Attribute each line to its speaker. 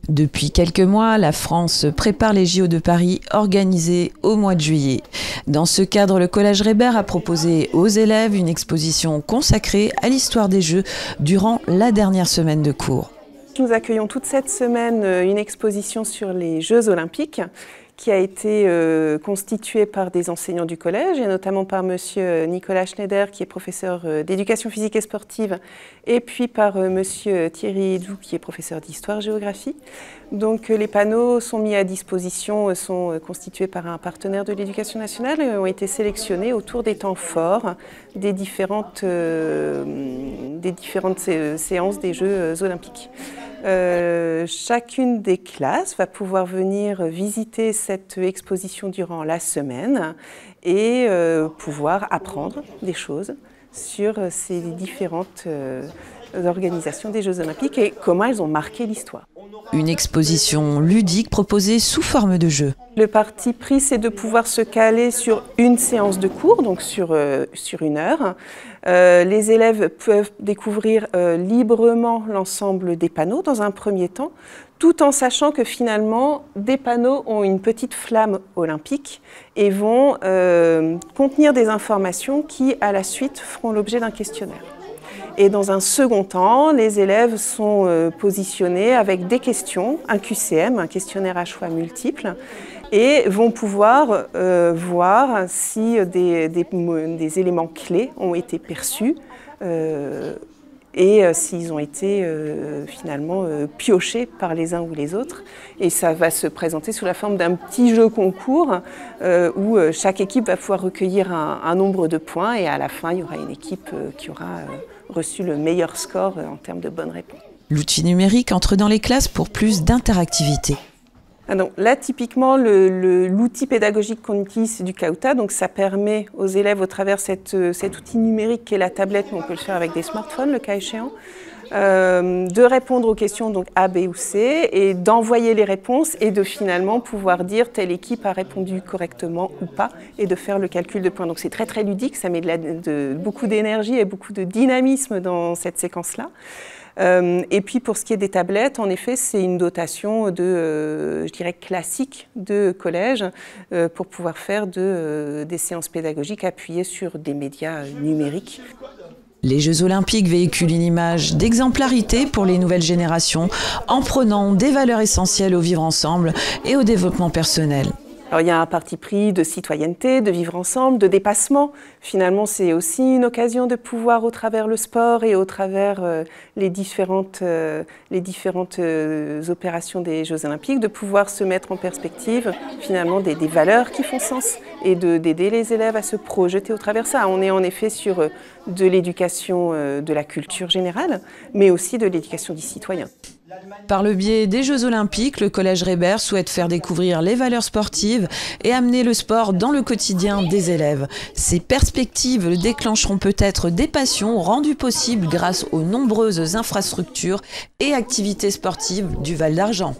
Speaker 1: Depuis quelques mois, la France prépare les JO de Paris organisés au mois de juillet. Dans ce cadre, le Collège Reber a proposé aux élèves une exposition consacrée à l'histoire des Jeux durant la dernière semaine de cours.
Speaker 2: Nous accueillons toute cette semaine une exposition sur les Jeux olympiques qui a été constituée par des enseignants du collège et notamment par monsieur Nicolas Schneider qui est professeur d'éducation physique et sportive et puis par monsieur Thierry Dou qui est professeur d'histoire-géographie. Donc les panneaux sont mis à disposition, sont constitués par un partenaire de l'éducation nationale et ont été sélectionnés autour des temps forts des différentes séances des Jeux olympiques. Chacune des classes va pouvoir venir visiter cette exposition durant la semaine et pouvoir apprendre des choses sur ces différentes organisations des Jeux olympiques et comment elles ont marqué l'histoire.
Speaker 1: Une exposition ludique proposée sous forme de jeu.
Speaker 2: Le parti pris, c'est de pouvoir se caler sur une séance de cours, donc sur une heure. Les élèves peuvent découvrir librement l'ensemble des panneaux dans un premier temps, tout en sachant que finalement, des panneaux ont une petite flamme olympique et vont contenir des informations qui, à la suite, feront l'objet d'un questionnaire. Et dans un second temps, les élèves sont positionnés avec des questions, un QCM, un questionnaire à choix multiples, et vont pouvoir voir si des éléments clés ont été perçus et s'ils ont été finalement piochés par les uns ou les autres. Et ça va se présenter sous la forme d'un petit jeu concours où chaque équipe va pouvoir recueillir un nombre de points et à la fin, il y aura une équipe qui aura reçu le meilleur score en termes de bonnes réponses.
Speaker 1: L'outil numérique entre dans les classes pour plus d'interactivité.
Speaker 2: Donc là, typiquement, l'outil pédagogique qu'on utilise, c'est du Kauta. Donc ça permet aux élèves, au travers cet outil numérique qui est la tablette, mais on peut le faire avec des smartphones, le cas échéant, de répondre aux questions donc A, B ou C et d'envoyer les réponses et de finalement pouvoir dire telle équipe a répondu correctement ou pas et de faire le calcul de points. Donc c'est très très ludique, ça met beaucoup d'énergie et beaucoup de dynamisme dans cette séquence-là. Et puis pour ce qui est des tablettes, en effet, c'est une dotation je dirais classique de collège pour pouvoir faire des séances pédagogiques appuyées sur des médias numériques.
Speaker 1: Les Jeux olympiques véhiculent une image d'exemplarité pour les nouvelles générations en prônant des valeurs essentielles au vivre ensemble et au développement personnel.
Speaker 2: Alors, il y a un parti pris de citoyenneté, de vivre ensemble, de dépassement. Finalement, c'est aussi une occasion de pouvoir, au travers le sport et au travers les différentes opérations des Jeux olympiques, de pouvoir se mettre en perspective finalement des valeurs qui font sens et d'aider les élèves à se projeter au travers ça. On est en effet sur de l'éducation de la culture générale, mais aussi de l'éducation des citoyens.
Speaker 1: Par le biais des Jeux olympiques, le Collège Reber souhaite faire découvrir les valeurs sportives et amener le sport dans le quotidien des élèves. Ces perspectives déclencheront peut-être des passions rendues possibles grâce aux nombreuses infrastructures et activités sportives du Val d'Argent.